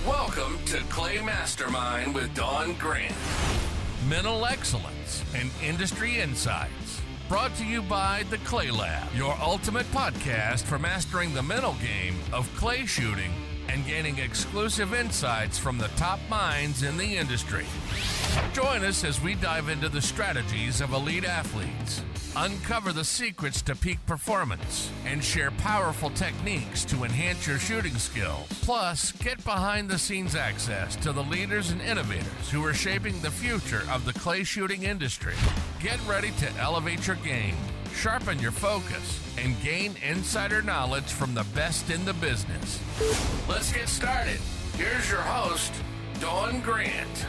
Welcome to Clay Mastermind with Don Grant. Mental excellence and industry insights. Brought to you by the Clay Lab, your ultimate podcast for mastering the mental game of clay shooting and gaining exclusive insights from the top minds in the industry. Join us as we dive into the strategies of elite athletes, uncover the secrets to peak performance, and share powerful techniques to enhance your shooting skill. Plus, get behind-the-scenes access to the leaders and innovators who are shaping the future of the clay shooting industry. Get ready to elevate your game, sharpen your focus, and gain insider knowledge from the best in the business. Let's get started. Here's your host, Don Grant.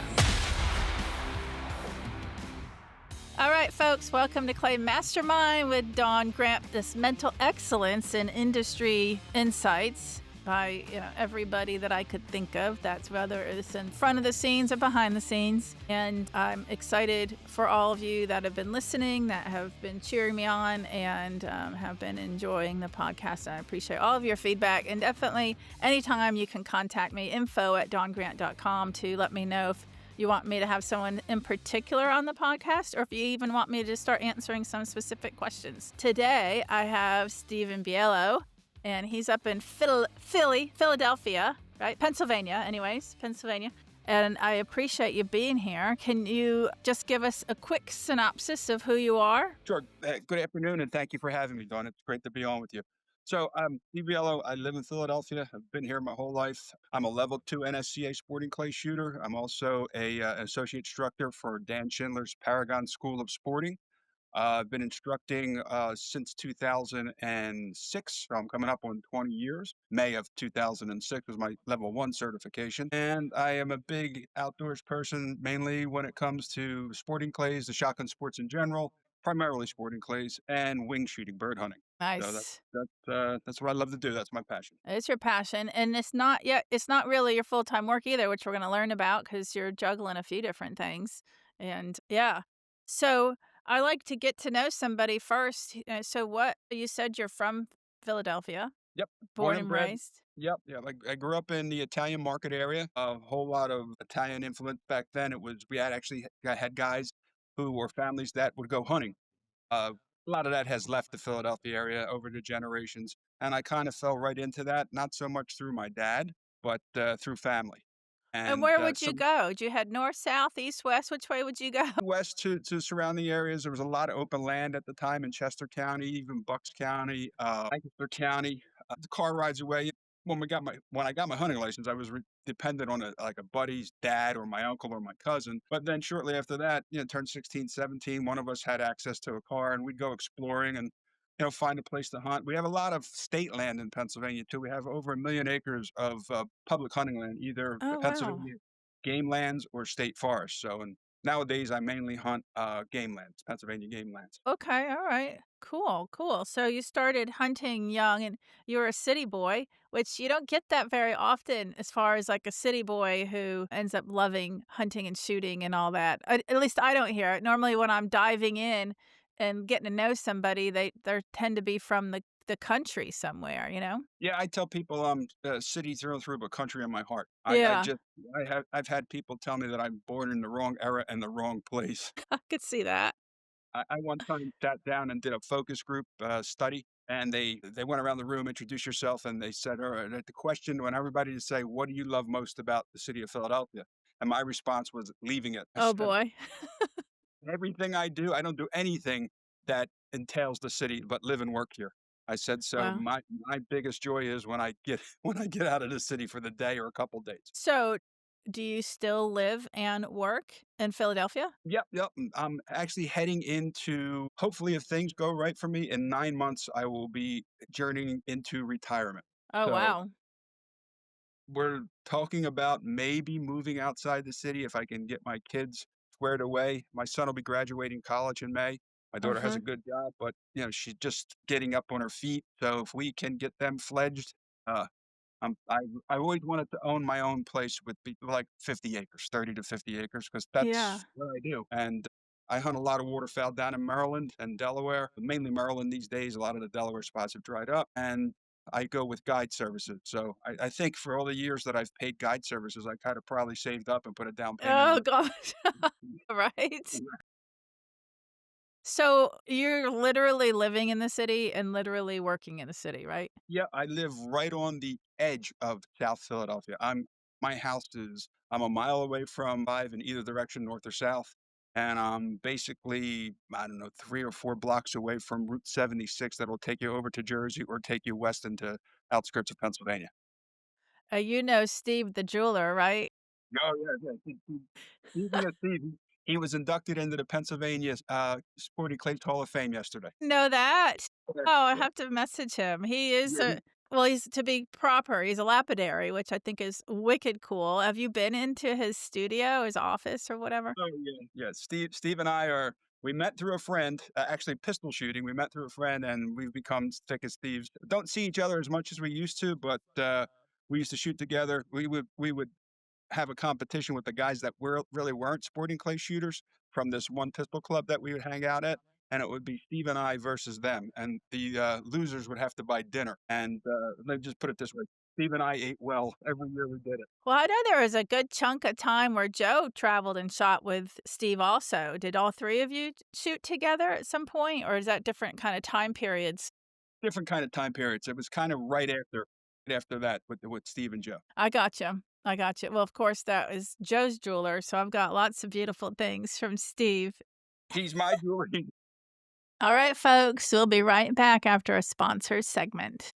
All right, folks, welcome to Clay Mastermind with Don Grant. This mental excellence and industry insights by everybody that I could think of. That's whether it's in front of the scenes or behind the scenes. And I'm excited for all of you that have been listening, that have been cheering me on, and have been enjoying the podcast. I appreciate all of your feedback. And definitely, anytime you can contact me, info@dongrant.com, to let me know if you want me to have someone in particular on the podcast, or if you even want me to just start answering some specific questions. Today, I have Stephen Biello, and he's up in Philadelphia, right? Pennsylvania. And I appreciate you being here. Can you just give us a quick synopsis of who you are? Sure. Good afternoon, and thank you for having me, Dawn. It's great to be on with you. So I'm Steve Biello. I live in Philadelphia. I've been here my whole life. I'm a level 2 NSCA sporting clay shooter. I'm also an associate instructor for Dan Schindler's Paragon School of Sporting. I've been instructing since 2006, so I'm coming up on 20 years. May of 2006 was my level 1 certification. And I am a big outdoors person, mainly when it comes to sporting clays, the shotgun sports in general, primarily sporting clays, and wing shooting, bird hunting. Nice. So that's what I love to do. That's my passion. It's your passion, and it's not really your full-time work either, which we're going to learn about because you're juggling a few different things. And yeah, so I like to get to know somebody first. So what you said, you're from Philadelphia? Yep. Born and raised? Yep. Yeah. I grew up in the Italian market area. A whole lot of Italian influence back then. I had guys who were families that would go hunting. A lot of that has left the Philadelphia area over the generations, and I kind of fell right into that, not so much through my dad, but through family. And where would you go? Did you head north, south, east, west? Which way would you go? West to surrounding areas. There was a lot of open land at the time in Chester County, even Bucks County, Lancaster County. The car rides away. When I got my hunting license, I was dependent on a buddy's dad or my uncle or my cousin. But then shortly after that, turned 16, 17, one of us had access to a car, and we'd go exploring and find a place to hunt. We have a lot of state land in Pennsylvania too. We have over 1 million acres of public hunting land, either Oh, wow. Pennsylvania game lands or state forests. So, and nowadays I mainly hunt game lands, Pennsylvania game lands. Okay, all right. Cool. So you started hunting young, and you were a city boy, which you don't get that very often, as far as like a city boy who ends up loving hunting and shooting and all that. At least I don't hear it. Normally when I'm diving in and getting to know somebody, they tend to be from the country somewhere, Yeah, I tell people I'm city through and through, but country in my heart. Yeah. I've had people tell me that I'm born in the wrong era and the wrong place. I could see that. I one time sat down and did a focus group study, and they went around the room, introduce yourself, and they said, all right, the question when everybody to say, what do you love most about the city of Philadelphia? And my response was leaving it. I Oh, said, boy. everything I do, I don't do anything that entails the city, but live and work here. I said, so Wow. my biggest joy is when I get out of the city for the day or a couple days. So do you still live and work in Philadelphia? Yep. I'm actually heading into, hopefully if things go right for me, in 9 months, I will be journeying into retirement. Oh, So wow. we're talking about maybe moving outside the city if I can get my kids squared away. My son will be graduating college in May. My daughter has a good job, but she's just getting up on her feet. So if we can get them fledged, I always wanted to own my own place with like 50 acres, 30 to 50 acres, because Yeah. that's what I do. And I hunt a lot of waterfowl down in Maryland and Delaware, mainly Maryland these days. A lot of the Delaware spots have dried up. And I go with guide services. So I think for all the years that I've paid guide services, I kind of probably saved up and put a down payment Oh on. gosh. Right. So you're literally living in the city and literally working in the city, right? Yeah, I live right on the edge of South Philadelphia. My house is I'm a mile away from 5 in either direction, north or south. And I'm basically, I don't know, 3 or 4 blocks away from Route 76 that'll take you over to Jersey or take you west into outskirts of Pennsylvania. You know Steve the jeweler, right? Oh, yeah, yeah. Speaking of Steve, he was inducted into the Pennsylvania Sporting Clays Hall of Fame yesterday. Know that? Yeah, Oh, I yeah, have to message him. He is yeah, a well, he's to be proper, he's a lapidary, which I think is wicked cool. Have you been into his studio, his office or whatever? oh, yeah, yeah. Steve and I are we met through a friend, actually pistol shooting. We met through a friend, and we've become thick as thieves. Don't see each other as much as we used to, but we used to shoot together. We would have a competition with the guys that really weren't sporting clay shooters from this one pistol club that we would hang out at. And it would be Steve and I versus them. And the losers would have to buy dinner. And let me just put it this way: Steve and I ate well every year we did it. Well, I know there was a good chunk of time where Joe traveled and shot with Steve also. Did all 3 of you shoot together at some point, or is that different kind of time periods? Different kind of time periods. It was kind of right after that with Steve and Joe. I gotcha. I gotcha. Well, of course, that was Joe's jeweler, so I've got lots of beautiful things from Steve. He's my jewelry. All right, folks, we'll be right back after a sponsored segment.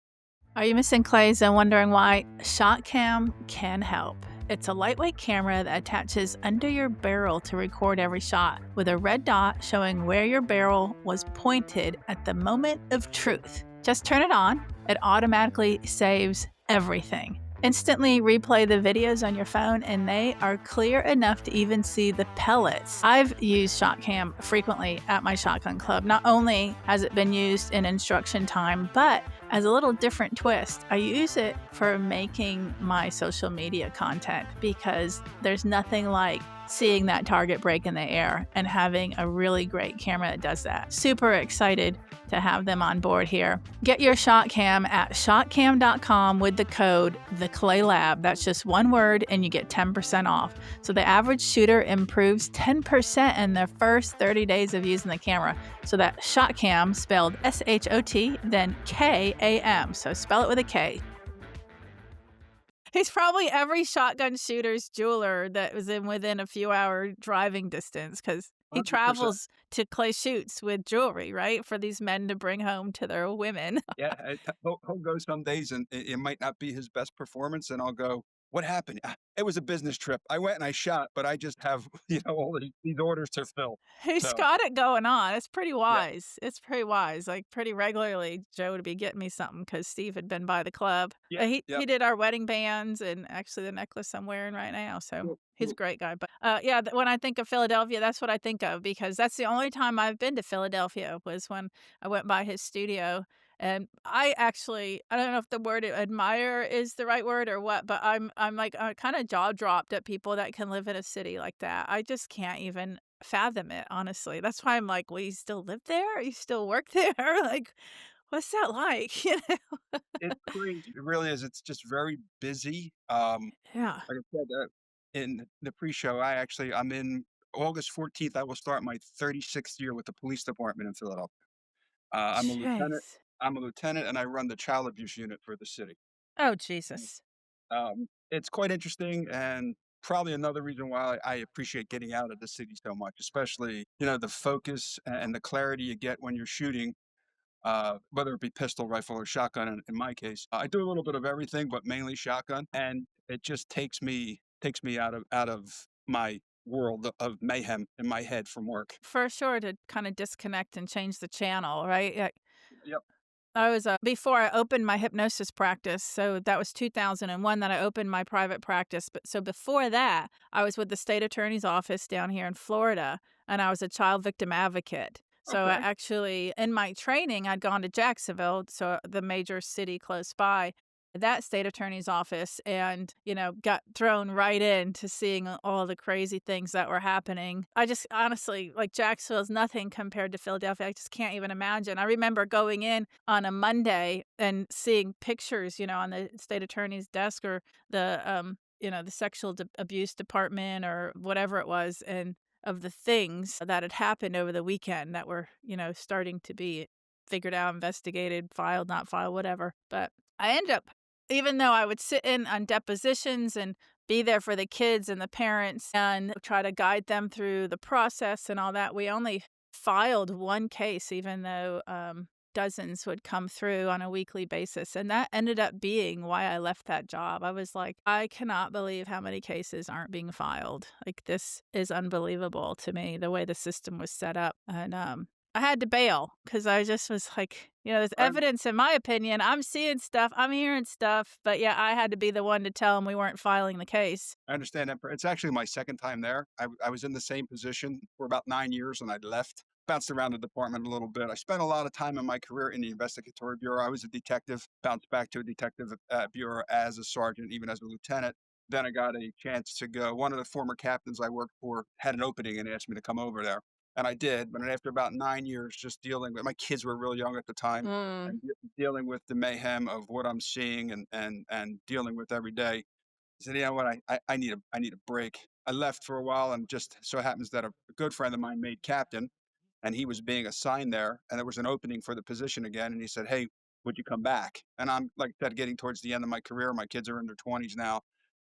Are you missing clays and wondering why? ShotCam can help. It's a lightweight camera that attaches under your barrel to record every shot, with a red dot showing where your barrel was pointed at the moment of truth. Just turn it on, it automatically saves everything. Instantly replay the videos on your phone, and they are clear enough to even see the pellets. I've used ShotCam frequently at my shotgun club. Not only has it been used in instruction time, but as a little different twist, I use it for making my social media content because there's nothing like seeing that target break in the air and having a really great camera that does that. Super excited to have them on board here. Get your ShotCam at shotcam.com with the code TheClayLab. That's just one word and you get 10% off. So the average shooter improves 10% in their first 30 days of using the camera. So that ShotCam, spelled S-H-O-T, then K-A-M. So spell it with a K. He's probably every shotgun shooter's jeweler that was within a few hour driving distance because he 100%. travels to clay shoots with jewelry, right? For these men to bring home to their women. Yeah, he'll go some days and it might not be his best performance, and I'll go, "What happened?" "Ah, it was a business trip. I went and I shot, but I just have all these orders to fill." He's So got it going on. It's pretty yeah, wise. It's pretty wise. Like pretty regularly, Joe would be getting me something because Steve had been by the club. yeah, He yeah. he did our wedding bands and actually the necklace I'm wearing right now. So Cool, he's a cool. great guy. But yeah, when I think of Philadelphia, that's what I think of because that's the only time I've been to Philadelphia was when I went by his studio. And I don't know if the word admire is the right word or what, but I'm like kind of jaw dropped at people that can live in a city like that. I just can't even fathom it, honestly. That's why I'm like, "Will you still live there? You still work there? Like, what's that like?" You know? It's crazy. It really is. It's just very busy. Yeah. Like I said, in the pre-show, I'm in August 14th. I will start my 36th year with the police department in Philadelphia. I'm a lieutenant. Jeez. I'm a lieutenant, and I run the child abuse unit for the city. Oh, Jesus. It's quite interesting, and probably another reason why I appreciate getting out of the city so much, especially the focus and the clarity you get when you're shooting, whether it be pistol, rifle, or shotgun. In my case, I do a little bit of everything, but mainly shotgun, and it just takes me out of my world of mayhem in my head from work. For sure to kind of disconnect and change the channel, right? Yeah. Yep. I was before I opened my hypnosis practice, so that was 2001 that I opened my private practice. But so before that, I was with the state attorney's office down here in Florida, and I was a child victim advocate. So I Okay. actually, in my training, I'd gone to Jacksonville, so the major city close by. that state attorney's office and, got thrown right into seeing all the crazy things that were happening. I just honestly, like Jacksonville is nothing compared to Philadelphia. I just can't even imagine. I remember going in on a Monday and seeing pictures, on the state attorney's desk or the sexual abuse department or whatever it was, and of the things that had happened over the weekend that were, starting to be figured out, investigated, filed, not filed, whatever. But I ended up, even though I would sit in on depositions and be there for the kids and the parents and try to guide them through the process and all that, we only filed one case, even though dozens would come through on a weekly basis. And that ended up being why I left that job. I was like, I cannot believe how many cases aren't being filed. Like, this is unbelievable to me, the way the system was set up. And I had to bail because I just was like, there's evidence, in my opinion. I'm seeing stuff, I'm hearing stuff. But yeah, I had to be the one to tell them we weren't filing the case. I understand that. It's actually my second time there. I was in the same position for about 9 years and I left. Bounced around the department a little bit. I spent a lot of time in my career in the investigatory bureau. I was a detective, bounced back to a detective bureau as a sergeant, even as a lieutenant. Then I got a chance to go. One of the former captains I worked for had an opening and asked me to come over there. And I did. But after about 9 years, just dealing with my kids were real young at the time, and dealing with the mayhem of what I'm seeing and dealing with every day. I said, you know what, I need a break. I left for a while, and just so happens that a good friend of mine made captain, and he was being assigned there, and there was an opening for the position again, and he said, hey, would you come back? And I'm, like I said, getting towards the end of my career. My kids are in their 20s now.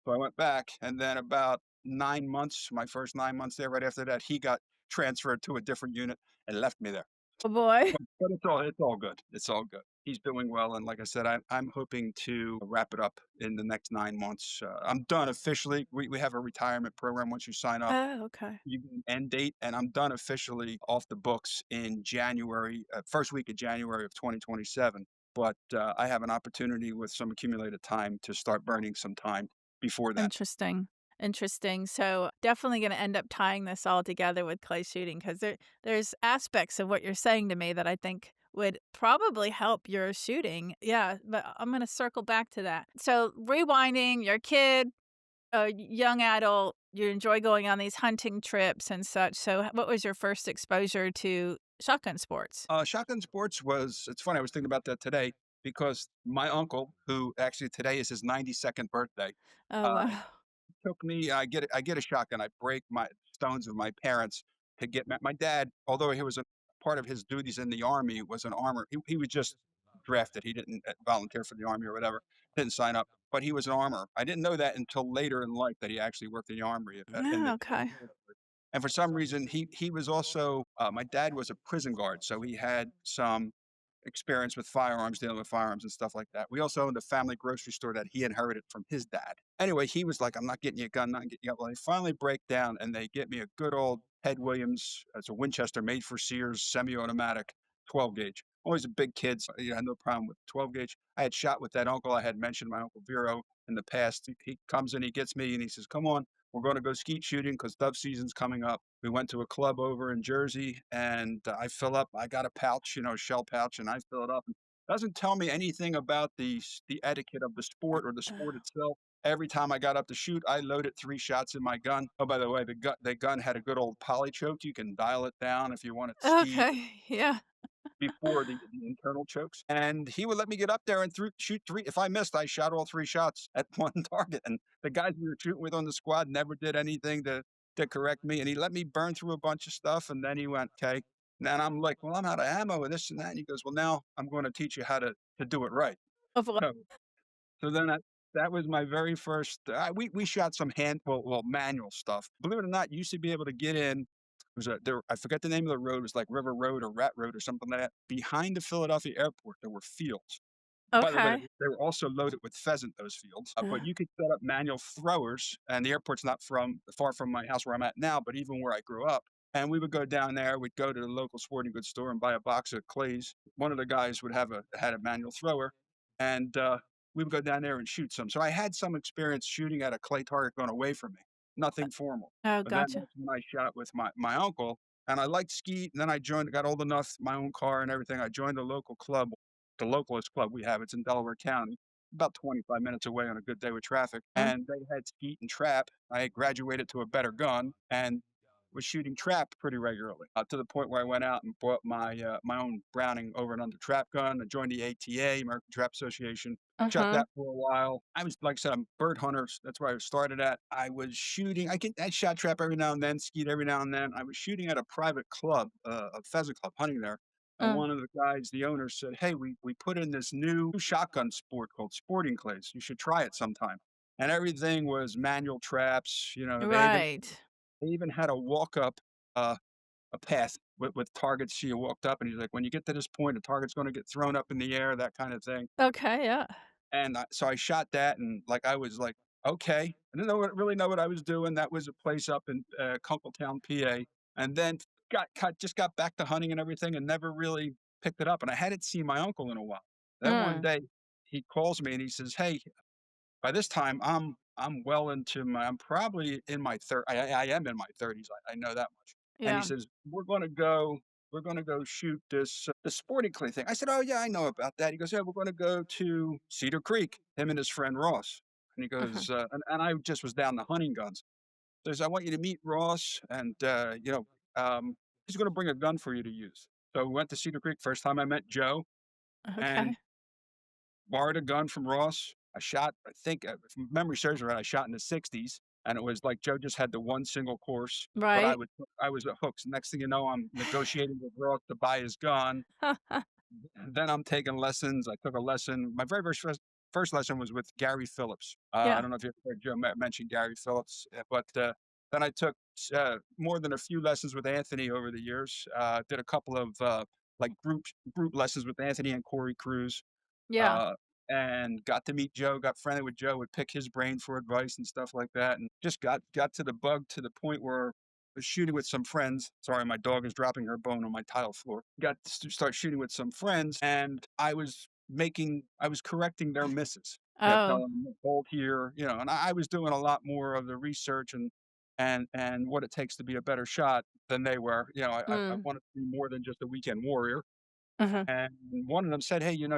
So I went back, and then about 9 months, my first 9 months there, right after that, he got transferred to a different unit and left me there. Oh boy. But it's all good. It's all good. He's doing well, and like I said, I'm hoping to wrap it up in the next 9 months. I'm done officially. We have a retirement program. Once you sign up, Oh, okay. you get an end date, and I'm done officially off the books in January, first week of January of 2027. But I have an opportunity with some accumulated time to start burning some time before that. Interesting. Interesting. So definitely going to end up tying this all together with clay shooting because there's aspects of what you're saying to me that I think would probably help your shooting. Yeah, but I'm going to circle back to that. So rewinding, your kid, a young adult, you enjoy going on these hunting trips and such. So what was your first exposure to shotgun sports? Shotgun sports it's funny, I was thinking about that today because my uncle, who actually today is his 92nd birthday, Oh, uh, wow. took me. I get a shotgun. I break my stones of my parents to get my dad. Although he was a part of his duties in the army was an armor. He was just drafted. He didn't volunteer for the army or whatever. Didn't sign up, but he was an armor. I didn't know that until later in life that he actually worked in the army. Oh, okay. And for some reason, he was also my dad was a prison guard, so he had some experience with firearms, dealing with firearms and stuff like that. We also owned a family grocery store that he inherited from his dad. Anyway, he was like, I'm not getting you a gun, not getting you a gun. Well, they finally break down and they get me a good old Ted Williams. It's a Winchester made for Sears, semi-automatic, 12 gauge. Always a big kid, so I had no problem with 12 gauge. I had shot with that uncle I had mentioned, my Uncle Vero, in the past. He comes in, he gets me, and he says, come on, we're going to go skeet shooting because dove season's coming up. We went to a club over in Jersey, and I fill up. I got a pouch, shell pouch, and I fill it up. Doesn't tell me anything about the etiquette of the sport or the sport itself. Every time I got up to shoot, I loaded 3 shots in my gun. Oh, by the way, the gun had a good old poly choke. You can dial it down if you want it to speed Okay. Yeah. before the internal chokes. And he would let me get up there and shoot 3. If I missed, I shot all 3 shots at one target. And the guys we were shooting with on the squad never did anything to correct me. And he let me burn through a bunch of stuff. And then he went, okay. And I'm like, well, I'm out of ammo and this and that. And he goes, well, now I'm going to teach you how to do it right. Of what? So, so then that was my very first. We shot some manual stuff. Believe it or not, you used to be able to get in. I forget the name of the road. It was like River Road or Rat Road or something like that. Behind the Philadelphia airport, there were fields. By the way, Okay. they were also loaded with pheasant, those fields. But you could set up manual throwers, and the airport's not far from my house where I'm at now, but even where I grew up. And we would go down there. We'd go to the local sporting goods store and buy a box of clays. One of the guys would had a manual thrower, and we would go down there and shoot some. So I had some experience shooting at a clay target going away from me. Nothing formal. Oh, But then gotcha. that's when I shot with my uncle, and I liked skeet. And then I got old enough, my own car and everything. I joined the local club, the localist club we have. It's in Delaware County. about 25 minutes away on a good day with traffic. Mm. And they had skeet and trap. I had graduated to a better gun and was shooting trap pretty regularly, to the point where I went out and bought my own Browning over and under trap gun. I joined the ATA, American Trap Association. Shot Uh-huh. that for a while. I was, like I said, I'm bird hunter. That's where I started at. I was shooting. I shot trap every now and then, skeet every now and then. I was shooting at a private club, a pheasant club, hunting there. And Mm. one of the guys, the owner, said, "Hey, we put in this new shotgun sport called sporting clays. You should try it sometime." And everything was manual traps. Right. They even had a walk up, uh, a path with targets. You walked up, and he's like, "When you get to this point, the target's going to get thrown up in the air, that kind of thing." Okay, yeah. And so I shot that, and like I was like, "Okay." I didn't really know what I was doing. That was a place up in Kunkletown, PA, and then just got back to hunting and everything, and never really picked it up. And I hadn't seen my uncle in a while. Then one Mm. day he calls me and he says, "Hey, by this time I'm well into my I'm probably in my third I am in my 30s. I know that much." And he Yeah. says, we're gonna go shoot this sporting clay thing." I said, "Oh yeah, I know about that." He goes, "Yeah, we're gonna go to Cedar Creek, him and his friend Ross." And he Mhm. goes, and I just was down to hunting guns. He says, "I want you to meet Ross, and he's gonna bring a gun for you to use." So we went to Cedar Creek. First time I met Joe, and Okay. borrowed a gun from Ross. I shot, I think, if memory serves me right, I shot in the 60s, and it was like Joe just had the one single course, but Right. I was at hooks. Next thing you know, I'm negotiating with Ross to buy his gun. And then I'm taking lessons. I took a lesson. My very first lesson was with Gary Phillips. I Yeah. don't know if you heard Joe mention Gary Phillips, but then I took more than a few lessons with Anthony over the years. Did a couple of like group lessons with Anthony and Corey Cruz, Yeah. uh, and got to meet Joe, got friendly with Joe, would pick his brain for advice and stuff like that, and just got to the bug to the point where I was shooting with some friends. Sorry, my dog is dropping her bone on my tile floor. Got to start shooting with some friends, and I was correcting their misses. Yeah, Oh. telling them hold here, and I was doing a lot more of the research and what it takes to be a better shot than they were. I Mm. wanted to be more than just a weekend warrior. Mhm. And one of them said, "Hey, you're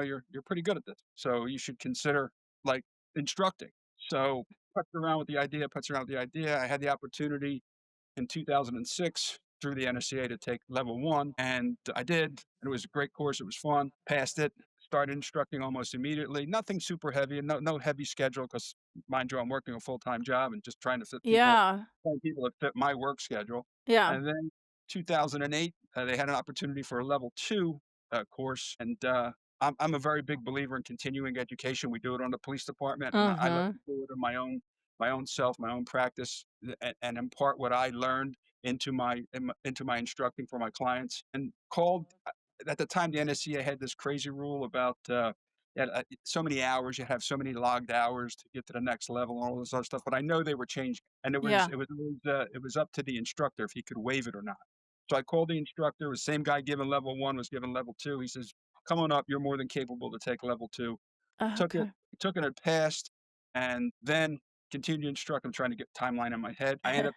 pretty good at this, so you should consider like instructing." So puts around with the idea. I had the opportunity in 2006 through the NSCA to take level one, and I did. And it was a great course. It was fun. Passed it. Started instructing almost immediately. Nothing super heavy, and no heavy schedule because, mind you, I'm working a full time job and just trying to Yeah. find people that fit my work schedule. Yeah. And then 2008, they had an opportunity for a level two course, and I'm a very big believer in continuing education. We do it on the police department, and I like Mhm. to do it in my own self, my own practice, and impart what I learned into my instructing for my clients. And called at the time, the NSCA had this crazy rule about so many hours, you have so many logged hours to get to the next level, and all this other stuff. But I know they were changing, and Yeah. it was up to the instructor if he could waive it or not. So I called the instructor. The same guy given level one was given level two. He says, "Come on up. You're more than capable to take level two." Took it, Okay. took it, and passed, and then continued to instruct. I'm trying to get timeline in my head. End up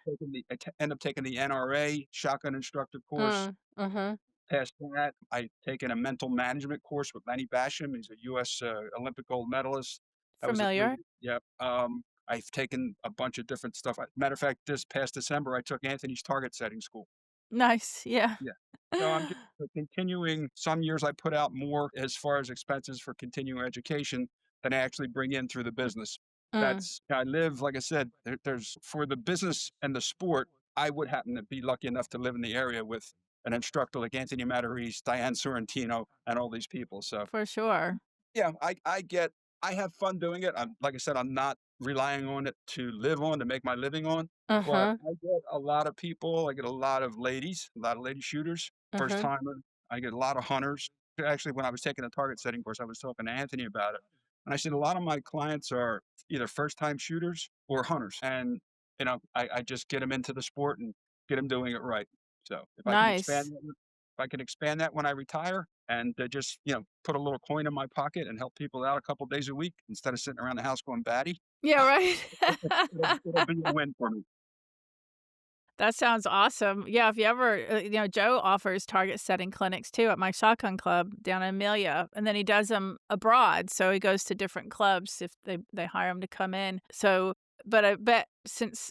taking the NRA shotgun instructor course. Mm. Mhm. Past that, I've taken a mental management course with Lenny Basham. He's a U.S. Olympic gold medalist. That was a Familiar. yep. I've taken a bunch of different stuff. Matter of fact, this past December, I took Anthony's target setting school. Nice. Yeah. Yeah. So I'm just continuing. Some years I put out more as far as expenses for continuing education than I actually bring in through the business. Mm. I live, like I said, there's for the business and the sport. I would happen to be lucky enough to live in the area with an instructor like Anthony Matarese, Diane Sorrentino, and all these people. So For sure. yeah, I have fun doing it. Like I said, I'm not relying on it to live on, to make my living on, but Mhm. I get a lot of people. I get a lot of ladies, a lot of lady shooters, first Mhm. timer. I get a lot of hunters. Actually, when I was taking a target setting course, I was talking to Anthony about it. And I said, a lot of my clients are either first time shooters or hunters. And, I just get them into the sport and get them doing it right. So Nice. if I can expand that when I retire and just, put a little coin in my pocket and help people out a couple days a week instead of sitting around the house going batty, Yeah, right. it'll be a win for me. That sounds awesome. Yeah, if you ever, Joe offers target setting clinics too at my shotgun club down in Amelia, and then he does them abroad. So he goes to different clubs if they hire him to come in. So, but I bet since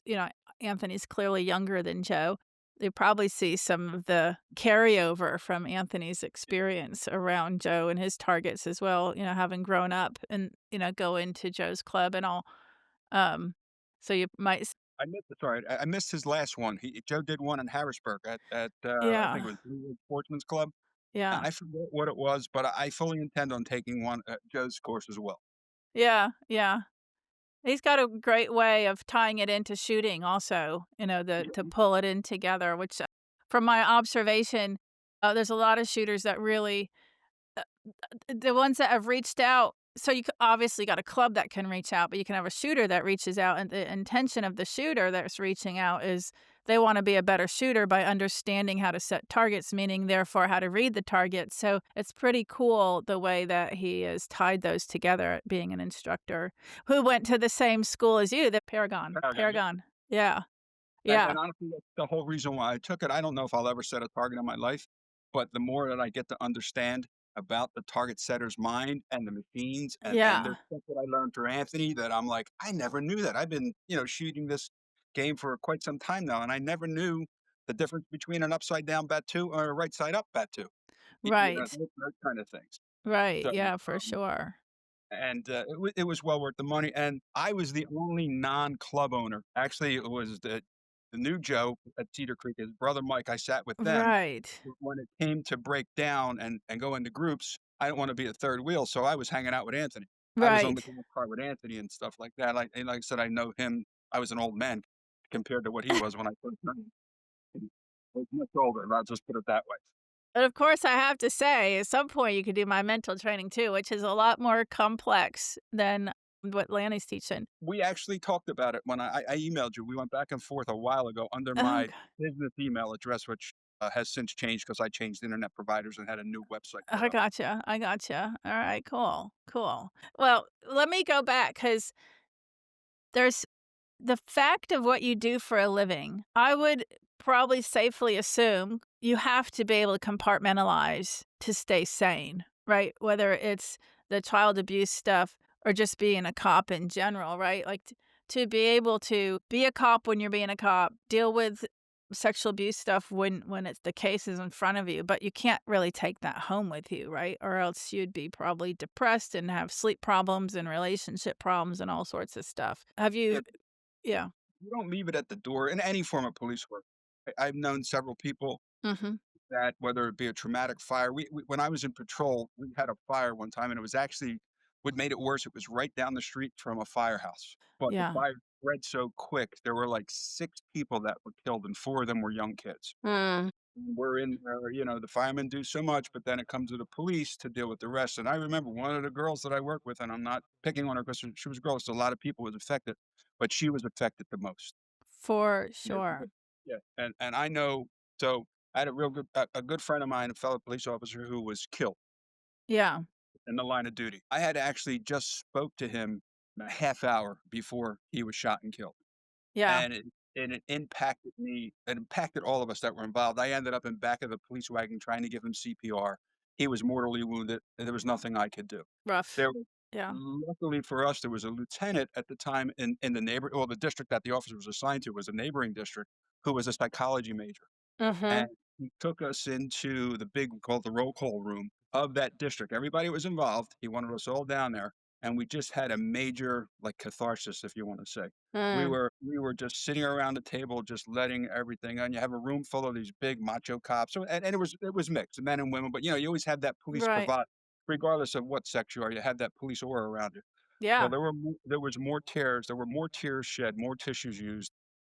Anthony's clearly younger than Joe, they probably see some of the carryover from Anthony's experience around Joe and his targets as well. Having grown up and go into Joe's club and all. Um, so you might, I missed his last one. Joe did one in Harrisburg at I think yeah, it was Blue Ridge Sportsman's Club. yeah. I forget what it was, but I fully intend on taking one at Joe's course as well. Yeah, yeah. He's got a great way of tying it into shooting also, to pull it in together, which, from my observation, there's a lot of shooters that really uh, the ones that have reached out so you obviously got a club that can reach out, but you can have a shooter that reaches out, and the intention of the shooter that's reaching out is they wanna be a better shooter by understanding how to set targets, meaning therefore how to read the target, so it's pretty cool the way that he has tied those together being an instructor who went to the same school as you, the Paragon. Paragon, yeah. Paragon. Yeah. And Yeah. and honestly, that's the whole reason why I took it. I don't know if I'll ever set a target in my life, but the more that I get to understand about the target setter's mind and the machines and there's Yeah. stuff that I learned through Anthony that I'm like, I never knew that. I've been, shooting this game for quite some time now, and I never knew the difference between an upside down bat two or a right side up bat two. Right. Those kind of things. Right. So, Yeah, for sure. and it was well worth the money. And I was the only non-club owner. Actually, it was the new Joe at Cedar Creek, his brother Mike. I sat with them Right. when it came to break down and go into groups. I didn't want to be a third wheel, so I was hanging out with Anthony. I was on the Right. golf cart with Anthony and stuff like that. Like I said, I know him. I was an old man compared to what he was when I first met him. He was much older. I'll just put it that way. And of course, I have to say, at some point, you could do my mental training too, which is a lot more complex than what Lanny's teaching. We actually talked about it when I emailed you. We went back and forth a while ago under Oh, my business email address, which has since changed because I changed internet providers and had a new website put I up. gotcha. I gotcha. All right, cool. Cool. Well, let me go back because there's the fact of what you do for a living. I would probably safely assume you have to be able to compartmentalize to stay sane, right? Whether it's the child abuse stuff or just being a cop in general, right? Like to be able to be a cop when you're being a cop, deal with sexual abuse stuff when it's the case is in front of you, but you can't really take that home with you, right? Or else you'd be probably depressed and have sleep problems and relationship problems and all sorts of stuff. Have Yeah, you yeah. you don't leave it at the door in any form of police work. I've known several people Mhm. that whether it be a traumatic fire, we when I was in patrol, we had a fire one time, and it was actually what made it worse. It was right down the street from a firehouse, but the Yeah. fire spread so quick. There were like 6 people that were killed, and 4 of them were young kids. Mm. We're in there, the firemen do so much, but then it comes to the police to deal with the rest. And I remember one of the girls that I work with, and I'm not picking on her because she was a girl, so a lot of people was affected, but she was affected the most. For Yeah, sure. yeah. And I know, so I had a real a good friend of mine, a fellow police officer who was killed Yeah. in the line of duty. I had actually just spoke to him a half hour before he was shot and killed. Yeah. And it impacted me. It impacted all of us that were involved. I ended up in back of the police wagon trying to give him CPR. He was mortally wounded, and there was nothing I could do. Rough. There was Yeah. luckily for us, there was a lieutenant at the time in the the district that the officer was assigned to was a neighboring district who was a psychology major. And Mhm. he took us into the big called the roll call room of that district. Everybody was involved. He wanted us all down there, and we just had a major, like, catharsis, if you wanna say. Mm. We were just sitting around the table, just letting everything and you have a room full of these big macho cops. So and it was mixed, men and women, but, you always have that police Right. bravado, regardless of what sex you are, you have that police aura around you. Well, Yeah. there was more tears, there were more tears shed, more tissues used.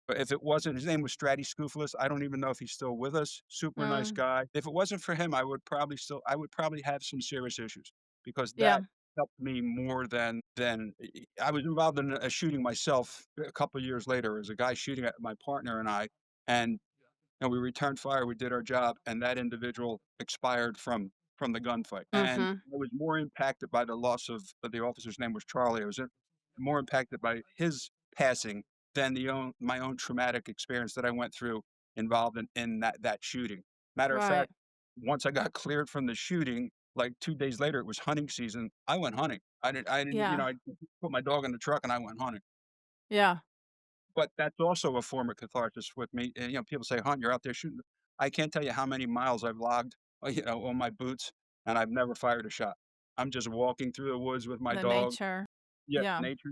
But if it wasn't his name was Stratty Scoofless, I don't even know if he's still with us, super nice Mm. guy. If it wasn't for him, I would probably have some serious issues because Yeah. that helped me more than I was involved in a shooting myself a couple of years later as a guy shooting at my partner and I, and we returned fire, we did our job, and that individual expired from the gunfight. And Mhm. I was more impacted by the loss of the officer's name was Charlie. I was more impacted by his passing than my own traumatic experience that I went through involved in that shooting. Matter of Right. fact, once I got cleared from the shooting, like 2 days later, it was hunting season. I went hunting. I didn't, Yeah. I put my dog in the truck and I went hunting. Yeah. But that's also a form of catharsis with me. And, people say, "Hunt, you're out there shooting." I can't tell you how many miles I've logged, on my boots, and I've never fired a shot. I'm just walking through the woods with my The dog. nature. Yeah, Yeah. nature,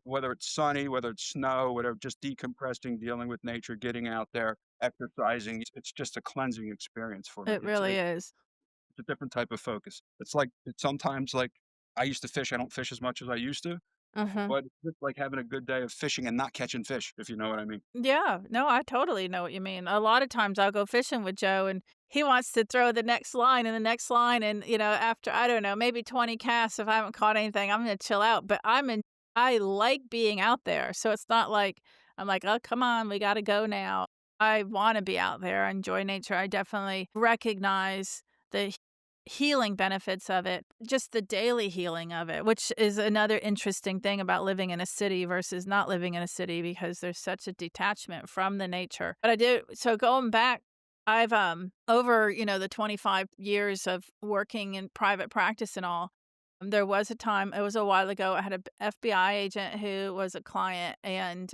whether it's sunny, whether it's snow, whatever, just decompressing, dealing with nature, getting out there, exercising. It's just a cleansing experience for me. It really is. It's a different type of focus. It's sometimes like I used to fish. I don't fish as much as I used to, Mhm. but it's just like having a good day of fishing and not catching fish, if you know what I mean. Yeah, no, I totally know what you mean. A lot of times I'll go fishing with Joe and he wants to throw the next line and the next line and after I don't know, maybe 20 casts if I haven't caught anything, I'm going to chill out, but I like being out there. So it's not like I'm like, "Oh, come on, we got to go now." I want to be out there, I enjoy nature. I definitely recognize the healing benefits of it, just the daily healing of it, which is another interesting thing about living in a city versus not living in a city because there's such a detachment from the nature. But I do so going back, I've over, the 25 years of working in private practice and all, there was a time, it was a while ago, I had a FBI agent who was a client and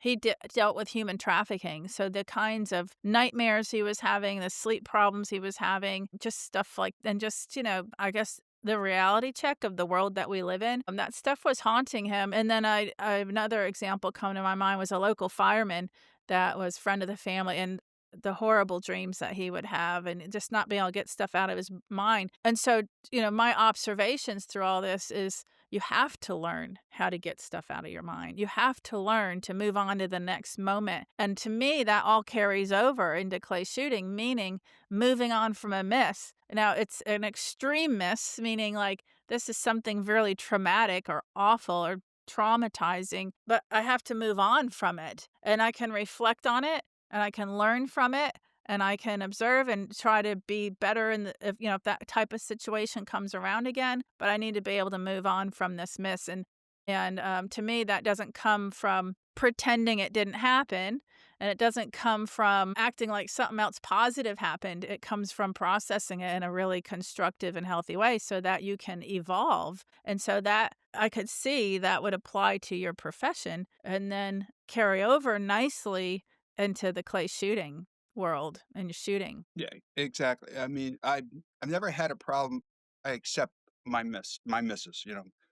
he dealt with human trafficking. So the kinds of nightmares he was having, the sleep problems he was having, just stuff like, and just, I guess the reality check of the world that we live in, that stuff was haunting him. And then another example come to my mind was a local fireman that was friend of the family. And the horrible dreams that he would have and just not being able to get stuff out of his mind. And so, my observations through all this is you have to learn how to get stuff out of your mind. You have to learn to move on to the next moment. And to me, that all carries over into clay shooting, meaning moving on from a miss. Now, it's an extreme miss, meaning like this is something really traumatic or awful or traumatizing, but I have to move on from it and I can reflect on it and I can learn from it and I can observe and try to be better if that type of situation comes around again, but I need to be able to move on from this miss. And to me, that doesn't come from pretending it didn't happen. And it doesn't come from acting like something else positive happened. It comes from processing it in a really constructive and healthy way so that you can evolve. And so that I could see that would apply to your profession and then carry over nicely into the clay shooting world and your shooting. Yeah, exactly. I mean, I've never had a problem. I accept my misses.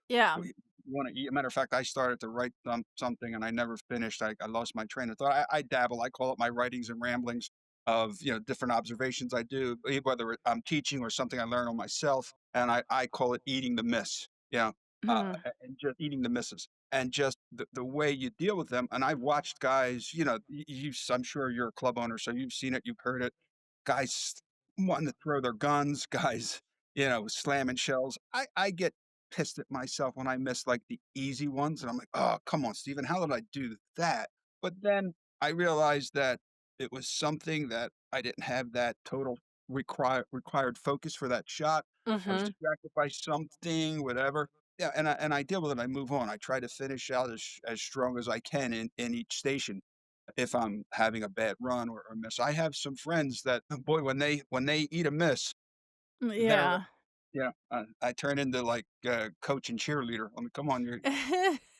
Yeah. You want to eat. Matter of fact, I started to write something and I never finished. I lost my train of thought. I dabble. I call it my writings and ramblings of different observations I do, whether I'm teaching or something I learn on myself, and I call it eating the miss. Mhm. And just eating the misses and just the way you deal with them. And I've watched guys. I'm sure you're a club owner, so you've seen it, you've heard it. Guys wanting to throw their guns, guys, slamming shells. I get pissed at myself when I miss like the easy ones. And I'm like, oh, come on, Stephen, how did I do that? But then I realized that it was something that I didn't have that total required focus for that shot. I was Mhm. distracted by something, whatever. Yeah, and I deal with it. I move on. I try to finish out as strong as I can in each station if I'm having a bad run or miss. I have some friends that boy when they eat a miss, they're Yeah. I turn into like coach and cheerleader. I mean, come on, we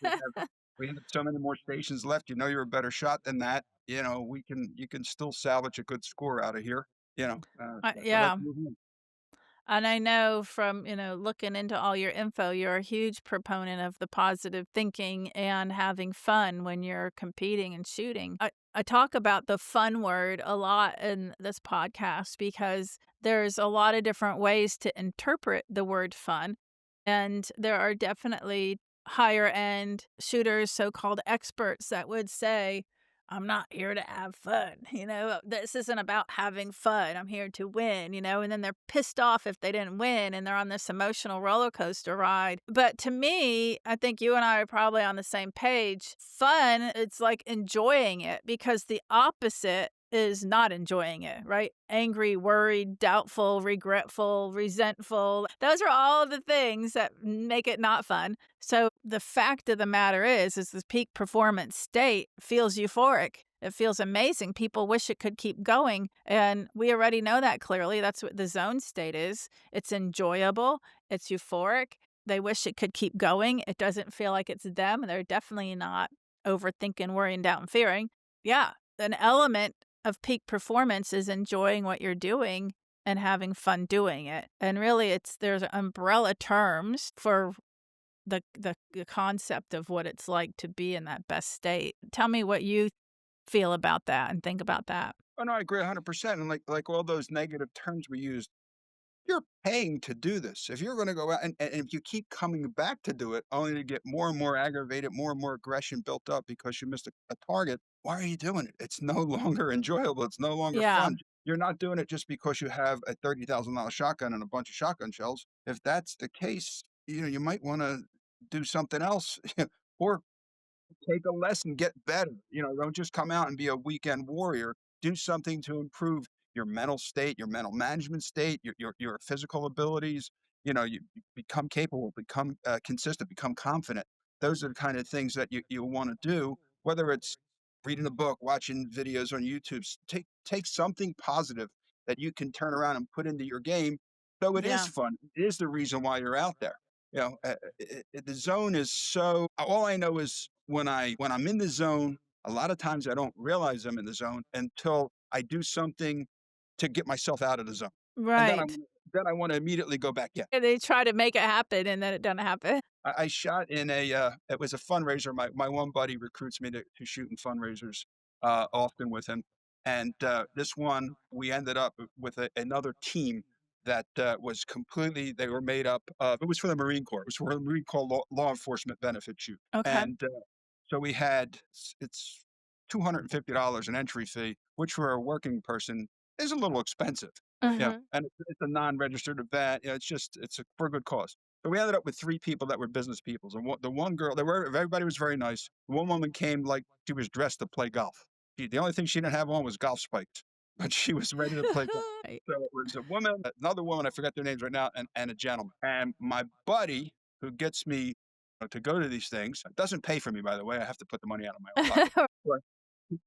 have we have so many more stations left. You're a better shot than that. You can still salvage a good score out of here. So let's Yeah. move on. And I know from, looking into all your info, you're a huge proponent of the positive thinking and having fun when you're competing and shooting. I talk about the fun word a lot in this podcast because there's a lot of different ways to interpret the word fun. And there are definitely higher end shooters, so called experts, that would say, I'm not here to have fun. This isn't about having fun. I'm here to win, and then they're pissed off if they didn't win and they're on this emotional roller coaster ride. But to me, I think you and I are probably on the same page. Fun, it's like enjoying it because the opposite is not enjoying it, right? Angry, worried, doubtful, regretful, resentful. Those are all the things that make it not fun. So the fact of the matter is the peak performance state feels euphoric. It feels amazing. People wish it could keep going. And we already know that clearly. That's what the zone state is. It's enjoyable. It's euphoric. They wish it could keep going. It doesn't feel like it's them. They're definitely not overthinking, worrying, doubting, fearing. Yeah. An element of peak performance is enjoying what you're doing and having fun doing it. And really there's umbrella terms for the concept of what it's like to be in that best state. Tell me what you feel about that and think about that. Oh, no, I agree 100%. And like all those negative terms we use, you're paying to do this. If you're going to go out and if you keep coming back to do it, only to get more and more aggravated, more and more aggression built up because you missed a target, why are you doing it? It's no longer enjoyable. It's no longer Yeah. fun. You're not doing it just because you have a $30,000 shotgun and a bunch of shotgun shells. If that's the case, you might want to do something else or take a lesson, get better. Don't just come out and be a weekend warrior. Do something to improve your mental state, your mental management state, your physical abilities. You become capable, become consistent, become confident. Those are the kind of things that you want to do. Whether it's reading a book, watching videos on YouTube, take something positive that you can turn around and put into your game. So it is Yeah. fun. It is the reason why you're out there. The zone is so. All I know is when I'm in the zone, a lot of times I don't realize I'm in the zone until I do something to get myself out of the zone, and then I Right. then I want to immediately go back in. And they try to make it happen and then it doesn't happen. I shot in it was a fundraiser. My one buddy recruits me to shoot in fundraisers often with him, and this one we ended up with another team that was completely. They were made up of. It was for the Marine Corps. It was for the Marine Corps law enforcement benefit shoot, Okay. and so we had it's $250 an entry fee, which for a working person is a little expensive. Yeah, Mhm. and it's a non-registered event. For a good cause. So we ended up with 3 people that were business peoples, and the one girl, everybody was very nice. One woman came like she was dressed to play golf. The only thing she didn't have on was golf spikes, but she was ready to play golf. Right. So it was a woman, another woman, I forget their names right now, and a gentleman. And my buddy, who gets me to go to these things, doesn't pay for me, by the way. I have to put the money out of my own pocket. But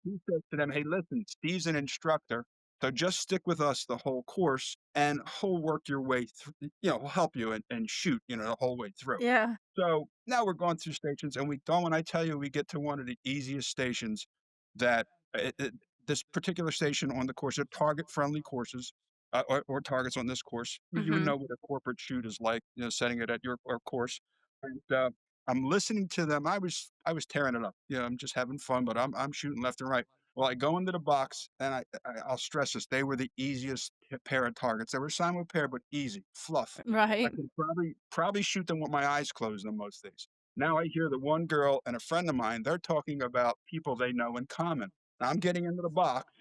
he says to them, "Hey, listen, Steve's an instructor, so just stick with us the whole course, and he'll work your way through. He'll help you and shoot, the whole way through." Yeah. So now we're going through stations, and when I tell you we get to one of the easiest stations that this particular station on the course, are target friendly courses. Or targets on this course. You would Mhm. know what a corporate shoot is like, setting it at your course. And I'm listening to them. I was tearing it up. I'm just having fun, but I'm shooting left and right. Well, I go into the box, and I'll stress this: they were the easiest pair of targets. They were simul pair, but easy, fluff. I Right. could probably shoot them with my eyes closed on most days. Now I hear the one girl and a friend of mine. They're talking about people they know in common. Now I'm getting into the box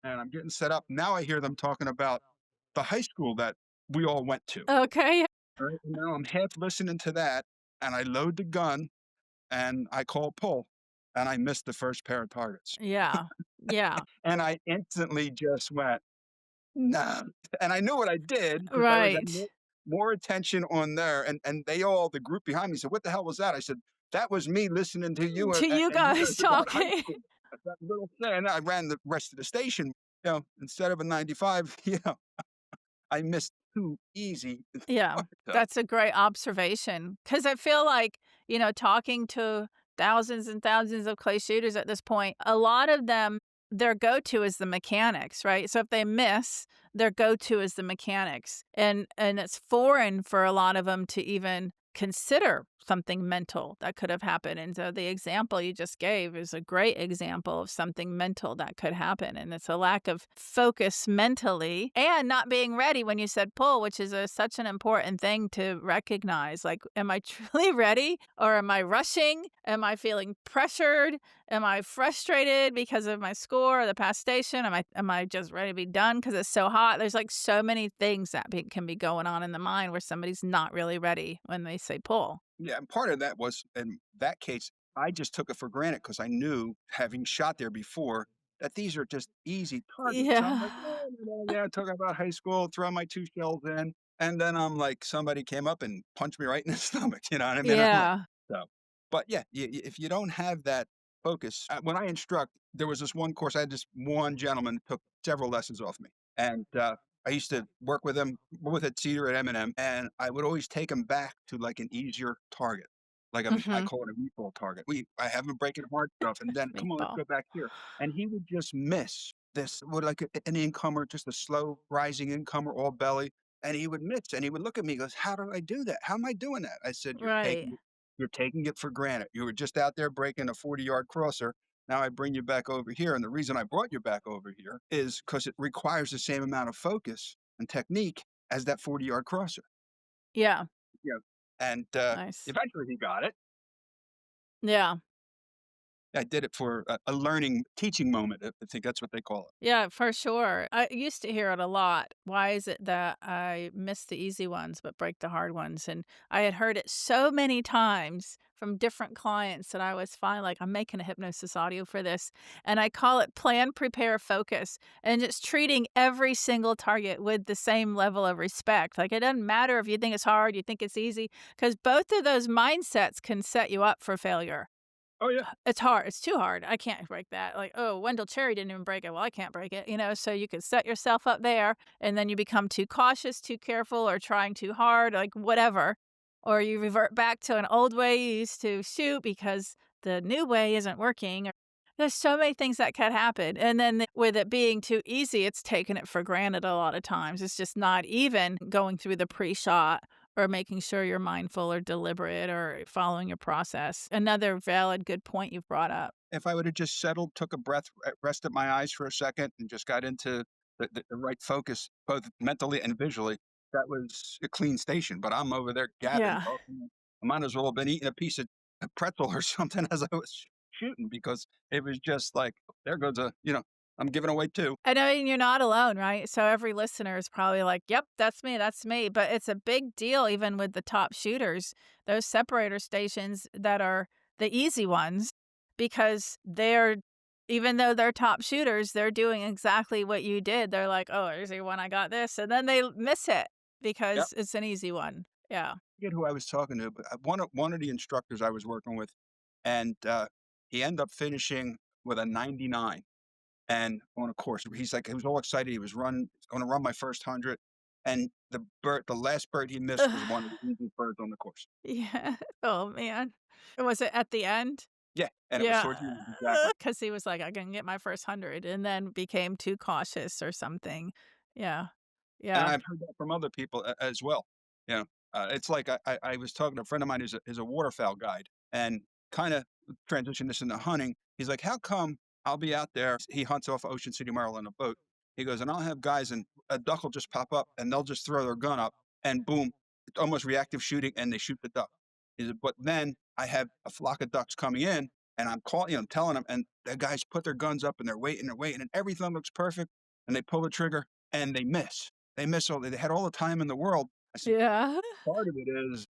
and I'm getting set up. Now I hear them talking about the high school that we all went to. Okay. Right? And now I'm half listening to that, and I load the gun and I call pull, and I missed the first pair of targets. Yeah. Yeah. And I instantly just went, "Nah." And I knew what I did because I was at Right. more attention on there. And the group behind me said, "What the hell was that?" I said, "That was me listening to you To you and you guys guys about high talking. school." That little thing. And I ran the rest of the station. Instead of a 95, I missed 2 easy. Yeah, So, that's a great observation. Because I feel like, talking to thousands and thousands of clay shooters at this point, a lot of them, their go-to is the mechanics, right? So if they miss, their go-to is the mechanics. And it's foreign for a lot of them to even consider something mental that could have happened. And so the example you just gave is a great example of something mental that could happen. And it's a lack of focus mentally and not being ready when you said pull, which is such an important thing to recognize. Like, am I truly ready or am I rushing? Am I feeling pressured? Am I frustrated because of my score or the past station? Am I just ready to be done because it's so hot? There's like so many things that can be going on in the mind where somebody's not really ready when they say pull. yeah, and part of that was in that case, I just took it for granted because I knew, having shot there before, that these are just easy targets. So I'm Yeah. like, yeah, talking about high school, throw my 2 shells in, and then I'm like, somebody came up and punched me right in the stomach, you know what I mean? I'm like, Yeah. So, but yeah, if you don't have that focus, when I instruct, there was this one course. I had this one gentleman that took several lessons off me, and I used to work with him with at Cedar at M&M, and I would always take him back to like an easier target, like I Mm-hmm. call it a meatball target. I have him breaking hard stuff, and then come on, let's Meatball. go back here, and he would just miss this, with like an incomer, just a slow rising incomer, all belly, and he would miss, and he would look at me, he goes, "How did I do that? How am I doing that?" I said, Right. you're taking it for granted. You were just out there breaking a 40-yard crosser. Now I bring you back over here. And the reason I brought you back over here is because it requires the same amount of focus and technique as that 40-yard crosser. Yeah. Yeah. And Nice. eventually he got it. Yeah. I did it for a learning, teaching moment. I think that's what they call it. Yeah, for sure. I used to hear it a lot. Why is it that I miss the easy ones but break the hard ones? And I had heard it so many times from different clients that I was fine. Like, I'm making a hypnosis audio for this. And I call it plan, prepare, focus. And just treating every single target with the same level of respect. Like, it doesn't matter if you think it's hard, you think it's easy, because both of those mindsets can set you up for failure. Oh, yeah. It's hard. It's too hard. I can't break that. Like, oh, Wendell Cherry didn't even break it. Well, I can't break it. So you can set yourself up there and then you become too cautious, too careful, or trying too hard, like whatever. Or you revert back to an old way you used to shoot because the new way isn't working. There's so many things that could happen. And then with it being too easy, it's taken it for granted a lot of times. It's just not even going through the pre-shot or making sure you're mindful or deliberate or following your process. Another valid good point you've brought up. If I would have just settled, took a breath, rested my eyes for a second, and just got into the right focus, both mentally and visually, that was a clean station. But I'm over there gabbing. Yeah. Talking. I might as well have been eating a piece of a pretzel or something as I was shooting because it was just like, there goes I'm giving away too. I know you're not alone, right? So every listener is probably like, yep, that's me, that's me. But it's a big deal, even with the top shooters, those separator stations that are the easy ones, because even though they're top shooters, they're doing exactly what you did. They're like, oh, easy one, I got this. And then they miss it Yep. because it's an easy one. Yeah. Forget who I was talking to, but one of the instructors I was working with, and he ended up finishing with a 99. And on a course, he's like, he was all excited. He was going to run my first 100. And the last bird he missed was one of the easiest birds on the course. Yeah. Oh, man. Was it at the end? Yeah. And it was Yeah, towards the end, exactly. because he was like, "I can get my first 100," and then became too cautious or something. Yeah. And Yeah. I've heard that from other people as well. You know, it's like I was talking to a friend of mine who's a waterfowl guide and kind of transitioned this into hunting. He's like, how come I'll be out there? He hunts off Ocean City, Maryland, a boat. He goes, and I'll have guys and a duck will just pop up and they'll just throw their gun up and boom, it's almost reactive shooting and they shoot the duck. He said, but then I have a flock of ducks coming in and I'm calling, telling them, and the guys put their guns up and they're waiting, and everything looks perfect. And they pull the trigger and they miss. They had all the time in the world. I said, Yeah. part of it is,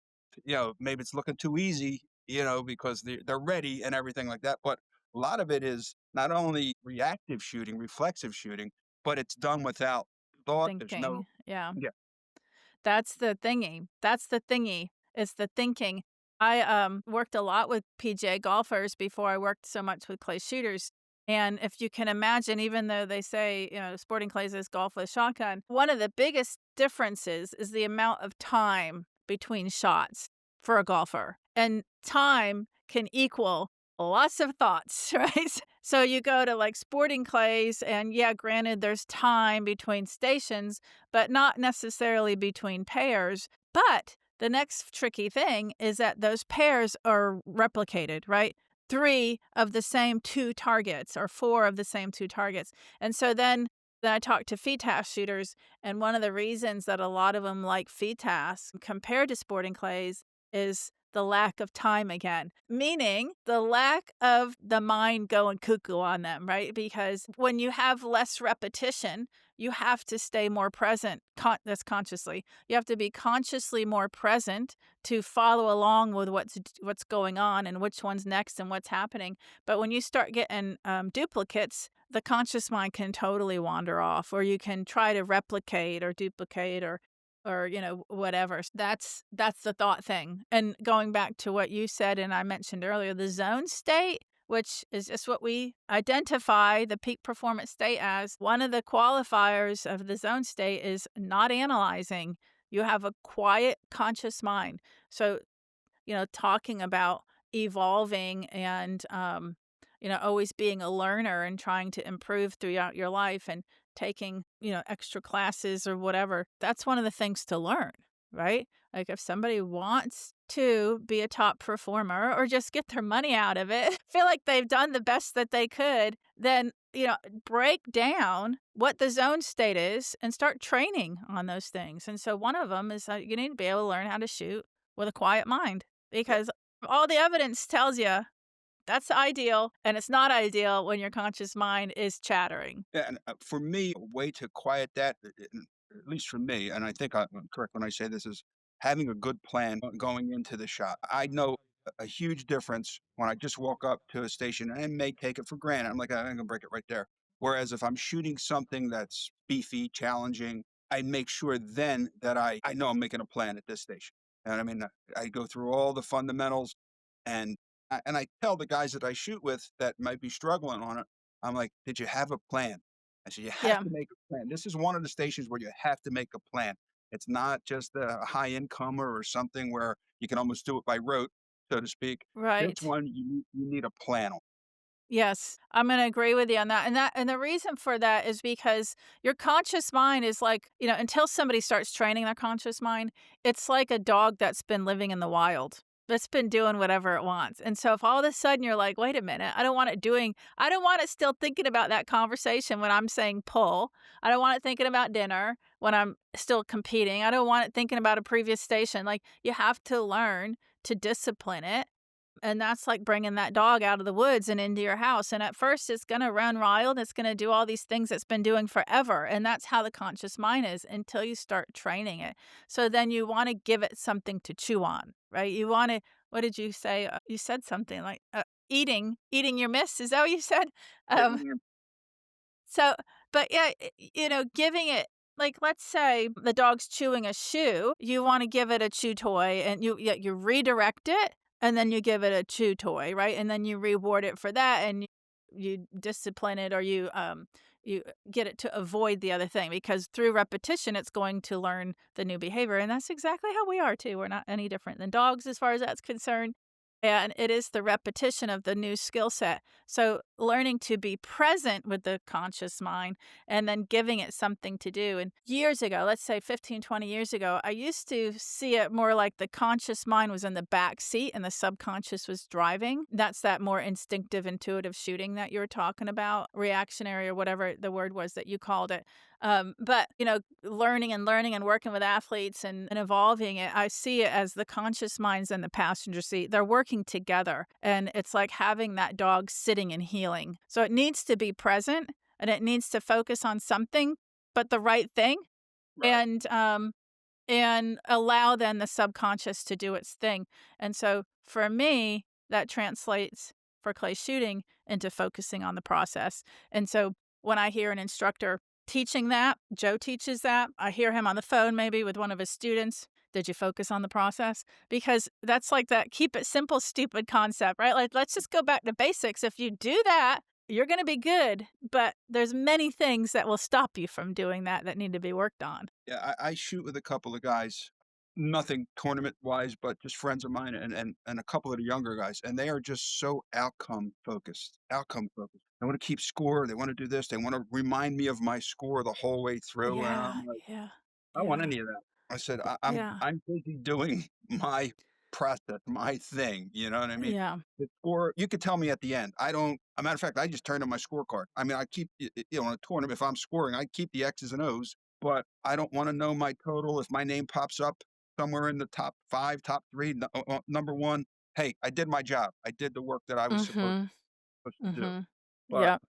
maybe it's looking too easy, because they're ready and everything like that. But a lot of it is not only reactive shooting, reflexive shooting, but it's done without thought. There's no, Thinking. Yeah. yeah, That's the thingy. That's the thingy. It's the thinking. I worked a lot with PGA golfers before I worked so much with clay shooters. And if you can imagine, even though they say, sporting clays is golf with shotgun, one of the biggest differences is the amount of time between shots for a golfer. And time can equal lots of thoughts, right? So you go to like sporting clays, and yeah, granted, there's time between stations, but not necessarily between pairs. But the next tricky thing is that those pairs are replicated, right? 3 of the same 2 targets or 4 of the same 2 targets. And so then I talked to FETAS shooters, and one of the reasons that a lot of them like FETAS compared to sporting clays is the lack of time again, meaning the lack of the mind going cuckoo on them, right? Because when you have less repetition, you have to stay more present. That's consciously. You have to be consciously more present to follow along with what's going on and which one's next and what's happening. But when you start getting duplicates, the conscious mind can totally wander off, or you can try to replicate or duplicate or or, whatever. That's the thought thing. And going back to what you said and I mentioned earlier, the zone state, which is just what we identify the peak performance state as, one of the qualifiers of the zone state is not analyzing. You have a quiet, conscious mind. So talking about evolving and, always being a learner and trying to improve throughout your life and taking, extra classes or whatever, that's one of the things to learn, right? Like if somebody wants to be a top performer or just get their money out of it, feel like they've done the best that they could, then, break down what the zone state is and start training on those things. And so one of them is you need to be able to learn how to shoot with a quiet mind because all the evidence tells you that's ideal, and it's not ideal when your conscious mind is chattering. Yeah, and for me, a way to quiet that, at least for me, and I think I'm correct when I say this, is having a good plan going into the shot. I know a huge difference when I just walk up to a station and may take it for granted. I'm like, I'm gonna break it right there. Whereas if I'm shooting something that's beefy, challenging, I make sure then that I know I'm making a plan at this station. And I mean, I go through all the fundamentals, and I tell the guys that I shoot with that might be struggling on it. I'm like, "Did you have a plan?" I said, "You have Yeah, to make a plan. This is one of the stations where you have to make a plan. It's not just a high incomer or something where you can almost do it by rote, so to speak. This right. one, you need a plan on." Yes, I'm gonna agree with you on that. And the reason for that is because your conscious mind is like, until somebody starts training their conscious mind, it's like a dog that's been living in the wild. That's been doing whatever it wants. And so if all of a sudden you're like, wait a minute, I don't want it still thinking about that conversation when I'm saying pull. I don't want it thinking about dinner when I'm still competing. I don't want it thinking about a previous station. Like you have to learn to discipline it, and that's like bringing that dog out of the woods and into your house. And at first, it's going to run wild. It's going to do all these things it's been doing forever. And that's how the conscious mind is until you start training it. So then you want to give it something to chew on, right? You want to, what did you say? You said something like eating your miss. Is that what you said? Yeah, Um, so, but yeah, giving it, like, let's say the dog's chewing a shoe, you want to give it a chew toy and you redirect it and then you give it a chew toy, right? And then you reward it for that and you discipline it or you get it to avoid the other thing because through repetition it's going to learn the new behavior. And that's exactly how we are too. We're not any different than dogs as far as that's concerned. And it is the repetition of the new skill set. So learning to be present with the conscious mind and then giving it something to do. And years ago, let's say 15, 20 years ago, I used to see it more like the conscious mind was in the back seat and the subconscious was driving. That's that more instinctive, intuitive shooting that you were talking about, reactionary or whatever the word was that you called it. But, learning and working with athletes and evolving it, I see it as the conscious mind's in the passenger seat. They're working together. And it's like having that dog sitting and healing. So it needs to be present and it needs to focus on something, but the right thing. right. And allow then the subconscious to do its thing. And so for me, that translates for clay shooting into focusing on the process. And so when I hear an instructor teaching that, Joe teaches that, I hear him on the phone maybe with one of his students. Did you focus on the process? Because that's like that keep it simple, stupid concept, right? Like, let's just go back to basics. If you do that, you're going to be good, but there's many things that will stop you from doing that need to be worked on. Yeah, I shoot with a couple of guys, nothing tournament wise, but just friends of mine and a couple of the younger guys, and they are just so outcome focused. Outcome focused. They want to keep score. They want to do this. They want to remind me of my score the whole way through. And Yeah, I'm like, yeah, I don't want yeah, any of that. I said, yeah, I'm busy doing my process, my thing. You know what I mean? yeah. The score, you could tell me at the end. I don't. A matter of fact, I just turned in my scorecard. I mean, I keep in a tournament. If I'm scoring, I keep the X's and O's, but I don't want to know my total. If my name pops up somewhere in the top five, top three, number one, hey, I did my job. I did the work that I was Mhm, supposed to do. mhm. But Yep,